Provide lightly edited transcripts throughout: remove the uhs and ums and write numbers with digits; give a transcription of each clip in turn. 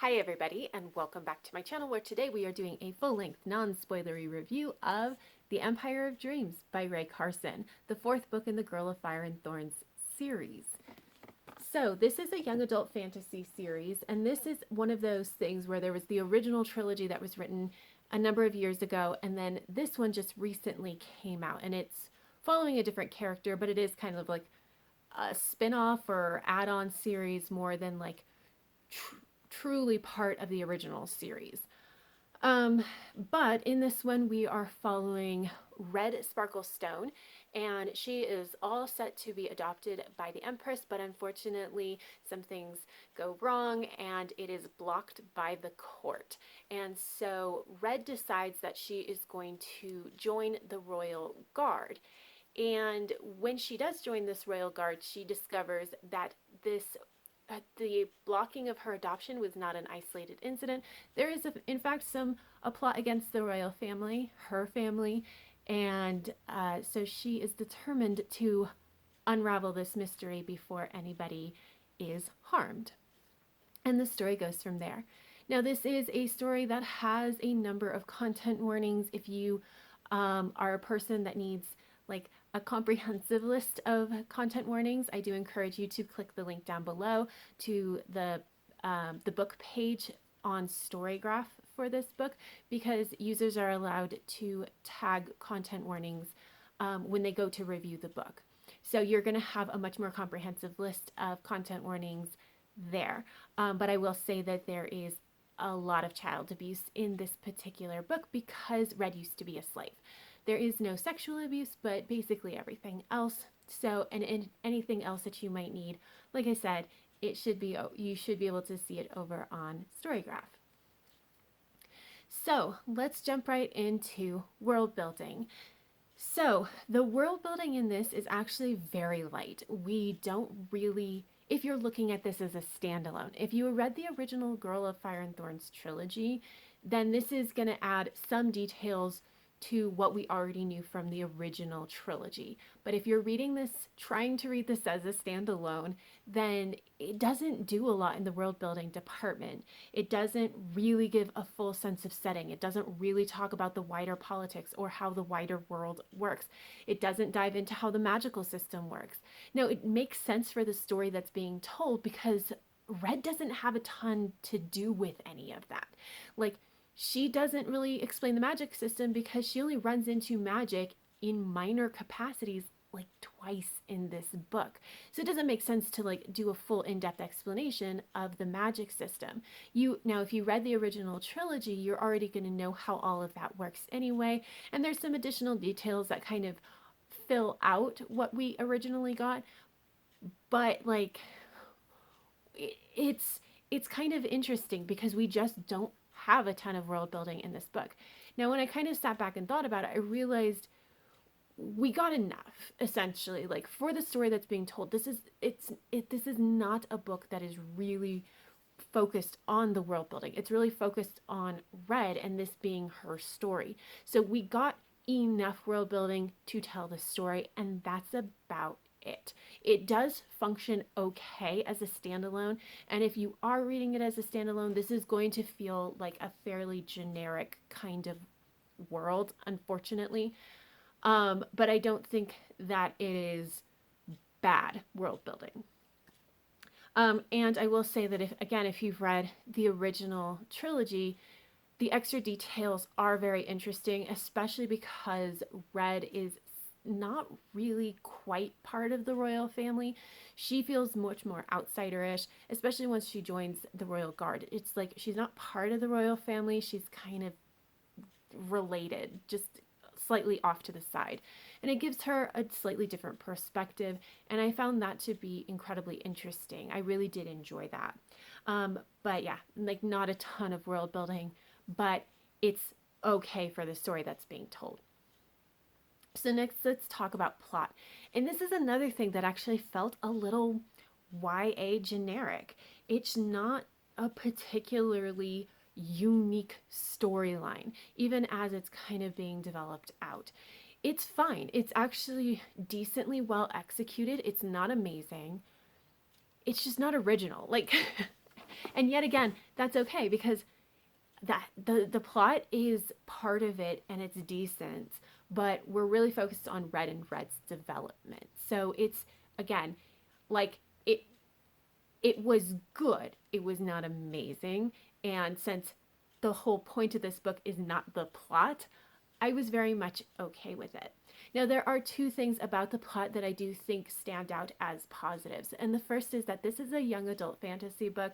Hi everybody, and welcome back to my channel, where today we are doing a full-length, non-spoilery review of The Empire of Dreams by Rae Carson, the fourth book in the Girl of Fire and Thorns series. So this is a young adult fantasy series, and this is one of those things where there was the original trilogy that was written a number of years ago, and then this one just recently came out, and it's following a different character, but it is kind of like a spin-off or add-on series more than like truly part of the original series. But in this one, we are following Red Sparkle Stone, and she is all set to be adopted by the Empress, but unfortunately, some things go wrong and it is blocked by the court. And so Red decides that she is going to join the Royal Guard. And when she does join this Royal Guard, she discovers that the blocking of her adoption was not an isolated incident. There is, in fact, a plot against the royal family, her family, and so she is determined to unravel this mystery before anybody is harmed. And the story goes from there. Now, this is a story that has a number of content warnings. If you are a person that needs like a comprehensive list of content warnings, I do encourage you to click the link down below to the book page on storygraph for this book, because users are allowed to tag content warnings when they go to review the book. So you're going to have a much more comprehensive list of content warnings there. But I will say that there is a lot of child abuse in this particular book because Red used to be a slave. There is no sexual abuse, but basically everything else. So, and anything else that you might need, like I said, you should be able to see it over on Storygraph. So let's jump right into world building. So the world building in this is actually very light. We don't really, if you're looking at this as a standalone, if you read the original Girl of Fire and Thorns trilogy, then this is going to add some details to what we already knew from the original trilogy. But if you're reading this, trying to read this as a standalone, then it doesn't do a lot in the world building department. It doesn't really give a full sense of setting. It doesn't really talk about the wider politics or how the wider world works. It doesn't dive into how the magical system works. Now, it makes sense for the story that's being told because Red doesn't have a ton to do with any of that. Like, she doesn't really explain the magic system because she only runs into magic in minor capacities like twice in this book. So it doesn't make sense to like do a full in-depth explanation of the magic system. Now, if you read the original trilogy, you're already going to know how all of that works anyway. And there's some additional details that kind of fill out what we originally got. But like, it's kind of interesting because we just don't have a ton of world building in this book. Now, when I kind of sat back and thought about it, I realized we got enough, essentially, like for the story that's being told. This is not a book that is really focused on the world building. It's really focused on Red and this being her story. So we got enough world building to tell the story, and that's about it. It does function okay as a standalone, and if you are reading it as a standalone, this is going to feel like a fairly generic kind of world, unfortunately. But I don't think that it is bad world building. And I will say that if you've read the original trilogy, the extra details are very interesting, especially because Red is not really quite part of the royal family. She feels much more outsiderish, especially once she joins the Royal Guard. It's like she's not part of the royal family. She's kind of related, just slightly off to the side. And it gives her a slightly different perspective. And I found that to be incredibly interesting. I really did enjoy that. But yeah, like not a ton of world building, but it's okay for the story that's being told. So next, let's talk about plot. And this is another thing that actually felt a little YA generic. It's not a particularly unique storyline, even as it's kind of being developed out. It's fine. It's actually decently well executed. It's not amazing. It's just not original. Like, And yet again, that's okay because the plot is part of it and it's decent, but we're really focused on Red and Red's development. So it's again like it was good. It was not amazing. And since the whole point of this book is not the plot, I was very much okay with it. Now, there are two things about the plot that I do think stand out as positives. And the first is that this is a young adult fantasy book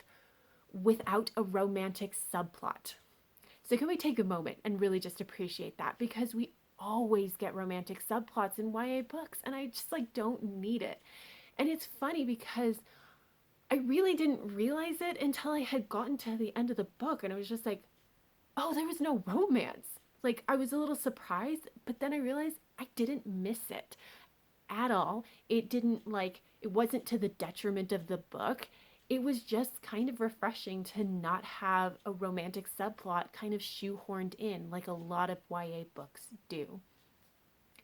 without a romantic subplot. So, can we take a moment and really just appreciate that? Because we always get romantic subplots in YA books, and I just like don't need it. And it's funny because I really didn't realize it until I had gotten to the end of the book, and I was just like, oh, there was no romance. Like, I was a little surprised, but then I realized I didn't miss it at all. It didn't, like, it wasn't to the detriment of the book. It was just kind of refreshing to not have a romantic subplot kind of shoehorned in like a lot of YA books do.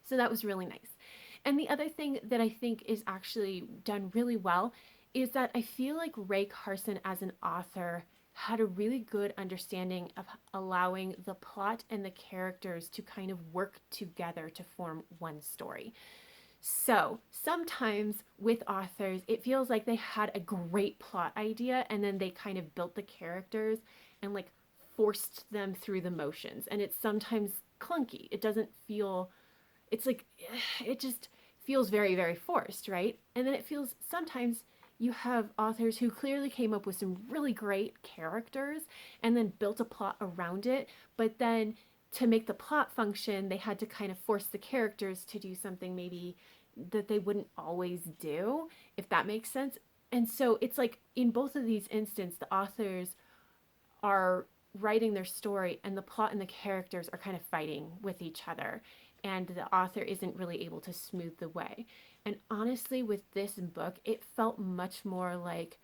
So that was really nice. And the other thing that I think is actually done really well is that I feel like Rae Carson as an author had a really good understanding of allowing the plot and the characters to kind of work together to form one story. So sometimes with authors, it feels like they had a great plot idea and then they kind of built the characters and like forced them through the motions. And it's sometimes clunky. It doesn't feel, it's like, it just feels very, very forced, right? And then it feels sometimes you have authors who clearly came up with some really great characters and then built a plot around it, but then to make the plot function, they had to kind of force the characters to do something maybe that they wouldn't always do, if that makes sense. And so it's like in both of these instances, the authors are writing their story and the plot and the characters are kind of fighting with each other. And the author isn't really able to smooth the way. And honestly, with this book, it felt much more like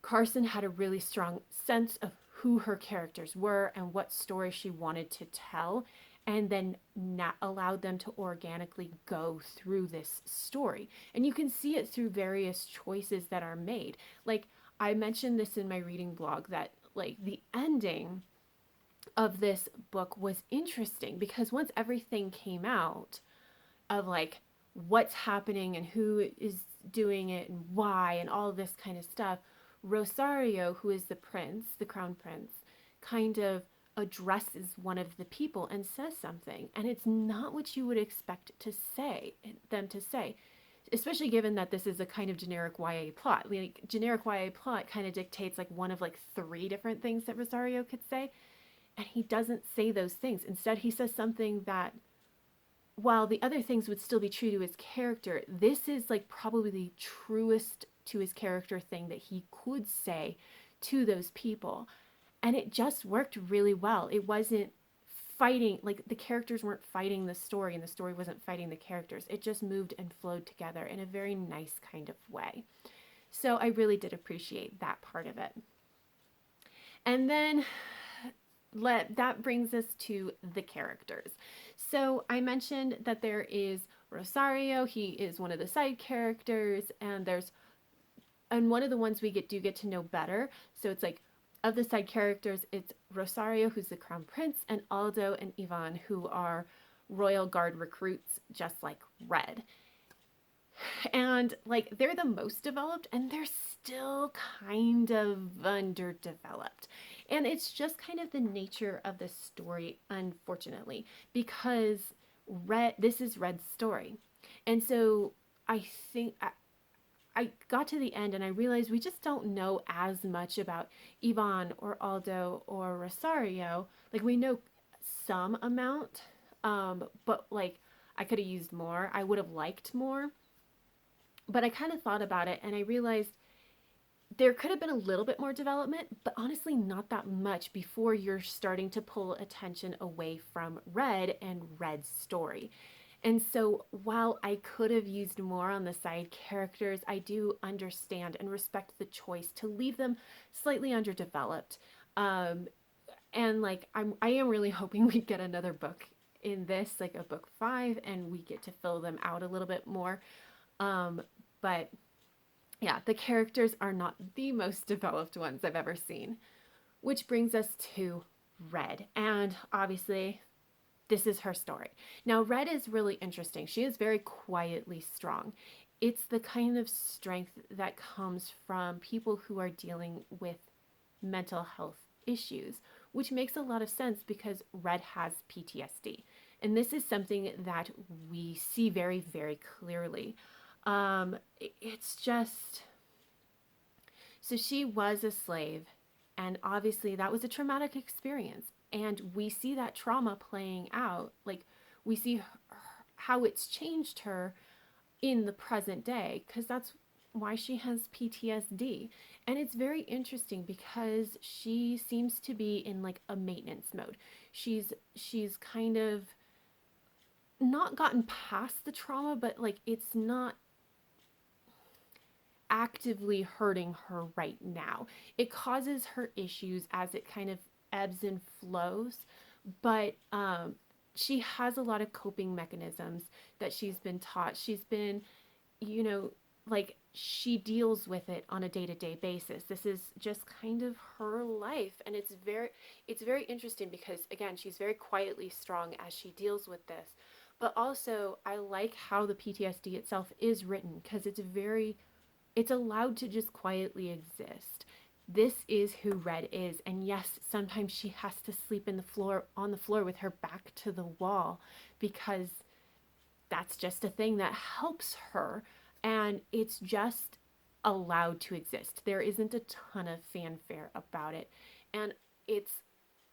Carson had a really strong sense of who her characters were and what story she wanted to tell, and then not allowed them to organically go through this story. And you can see it through various choices that are made. Like I mentioned this in my reading blog that like the ending of this book was interesting because once everything came out of like what's happening and who is doing it and why and all this kind of stuff, Rosario, who is the prince, the crown prince, kind of addresses one of the people and says something. And it's not what you would expect them to say, especially given that this is a kind of generic YA plot. Like generic YA plot kind of dictates like one of like three different things that Rosario could say. And he doesn't say those things. Instead, he says something that, while the other things would still be true to his character, this is like probably the truest to his character thing that he could say to those people. And it just worked really well. It wasn't fighting, like the characters weren't fighting the story and the story wasn't fighting the characters. It just moved and flowed together in a very nice kind of way. So I really did appreciate that part of it. And then that brings us to the characters. So I mentioned that there is Rosario. He is one of the side characters, and one of the ones we do get to know better. So it's like of the side characters, it's Rosario, who's the crown prince, and Aldo and Ivan, who are royal guard recruits, just like Red. And like they're the most developed and they're still kind of underdeveloped. And it's just kind of the nature of the story, unfortunately, because this is Red's story. And so I think I got to the end and I realized we just don't know as much about Ivan or Aldo or Rosario. Like we know some amount, but like I could have used more. I would have liked more. But I kind of thought about it and I realized there could have been a little bit more development, but honestly not that much before you're starting to pull attention away from Red and Red's story. And so while I could have used more on the side characters, I do understand and respect the choice to leave them slightly underdeveloped. And like I am really hoping we get another book in this, like a book 5, and we get to fill them out a little bit more. But Yeah, the characters are not the most developed ones I've ever seen, which brings us to Red. And obviously, this is her story. Now, Red is really interesting. She is very quietly strong. It's the kind of strength that comes from people who are dealing with mental health issues, which makes a lot of sense because Red has PTSD. And this is something that we see very, very clearly. It's just so she was a slave, and obviously that was a traumatic experience. And we see that trauma playing out. Like, we see how it's changed her in the present day, because that's why she has PTSD. And it's very interesting because she seems to be in like a maintenance mode. She's kind of not gotten past the trauma, but like it's not actively hurting her right now. It causes her issues as it kind of ebbs and flows, but she has a lot of coping mechanisms that she's been taught. She's been, you know, like she deals with it on a day-to-day basis. This is just kind of her life, and it's very interesting because again, she's very quietly strong as she deals with this. But also, I like how the PTSD itself is written because it's allowed to just quietly exist. This is who Red is. And yes, sometimes she has to sleep on the floor with her back to the wall because that's just a thing that helps her. And it's just allowed to exist. There isn't a ton of fanfare about it. And it's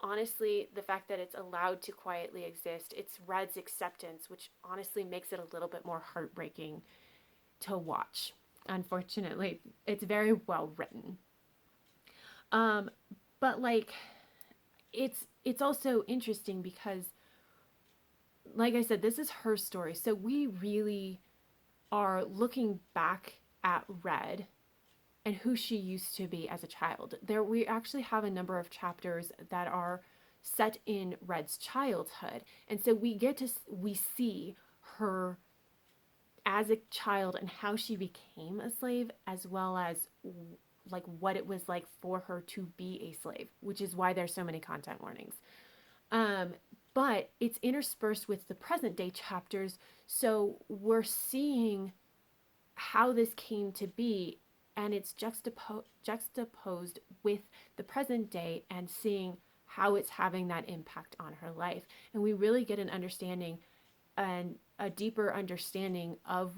honestly the fact that it's allowed to quietly exist, it's Red's acceptance, which honestly makes it a little bit more heartbreaking to watch. Unfortunately, it's very well written. Um, but like it's also interesting because like I said, this is her story. So we really are looking back at Red and who she used to be as a child. There we actually have a number of chapters that are set in Red's childhood. And so we see her as a child and how she became a slave, as well as like what it was like for her to be a slave, which is why there's so many content warnings. Um, but it's interspersed with the present day chapters, so we're seeing how this came to be, and it's juxtaposed with the present day and seeing how it's having that impact on her life. And we really get an understanding and a deeper understanding of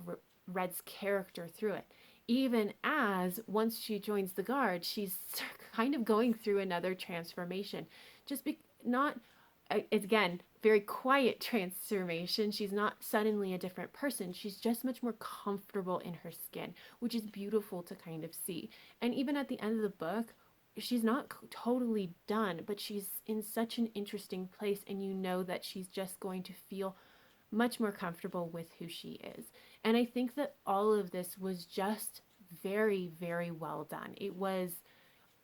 Red's character through it. Even as once she joins the guard, she's kind of going through another transformation. Not, again, very quiet transformation. She's not suddenly a different person. She's just much more comfortable in her skin, which is beautiful to kind of see. And even at the end of the book, she's not totally done, but she's in such an interesting place, and you know that she's just going to feel much more comfortable with who she is. And I think that all of this was just very, very well done. It was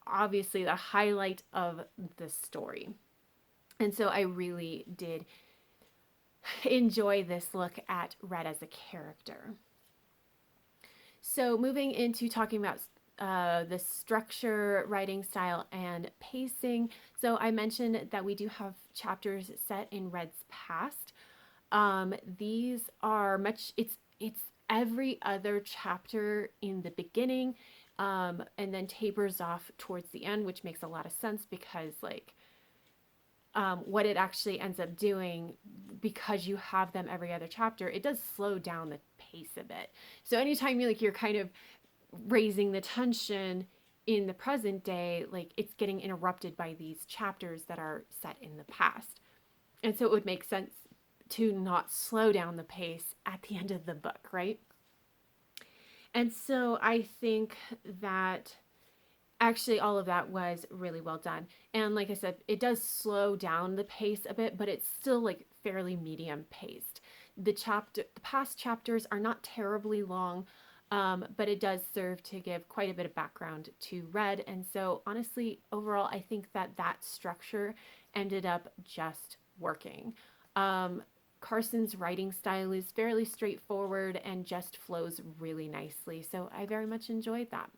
obviously the highlight of the story. And so I really did enjoy this look at Red as a character. So moving into talking about the structure, writing style, and pacing. So I mentioned that we do have chapters set in Red's past. These are it's every other chapter in the beginning, and then tapers off towards the end, which makes a lot of sense because like what it actually ends up doing, because you have them every other chapter, it does slow down the pace a bit. So anytime you're kind of raising the tension in the present day, like it's getting interrupted by these chapters that are set in the past. And so it would make sense to not slow down the pace at the end of the book, right? And so I think that actually all of that was really well done. And like I said, it does slow down the pace a bit, but it's still like fairly medium paced. The past chapters are not terribly long, but it does serve to give quite a bit of background to Red. And so honestly, overall, I think that structure ended up just working. Carson's writing style is fairly straightforward and just flows really nicely. So I very much enjoyed that.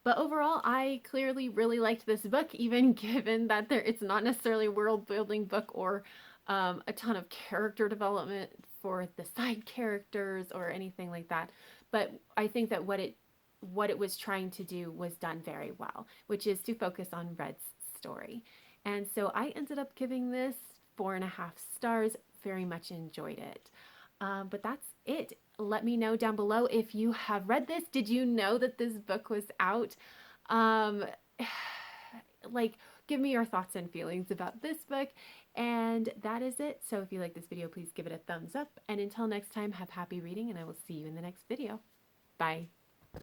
But overall, I clearly really liked this book, even given that it's not necessarily a world building book or a ton of character development for the side characters or anything like that. But I think that what it was trying to do was done very well, which is to focus on Red's story. And so I ended up giving this 4.5 stars. Very much enjoyed it. But that's it. Let me know down below if you have read this. Did you know that this book was out? Um, like, give me your thoughts and feelings about this book. And that is it. So if you like this video, please give it a thumbs up. And until next time, have happy reading, and I will see you in the next video. Bye.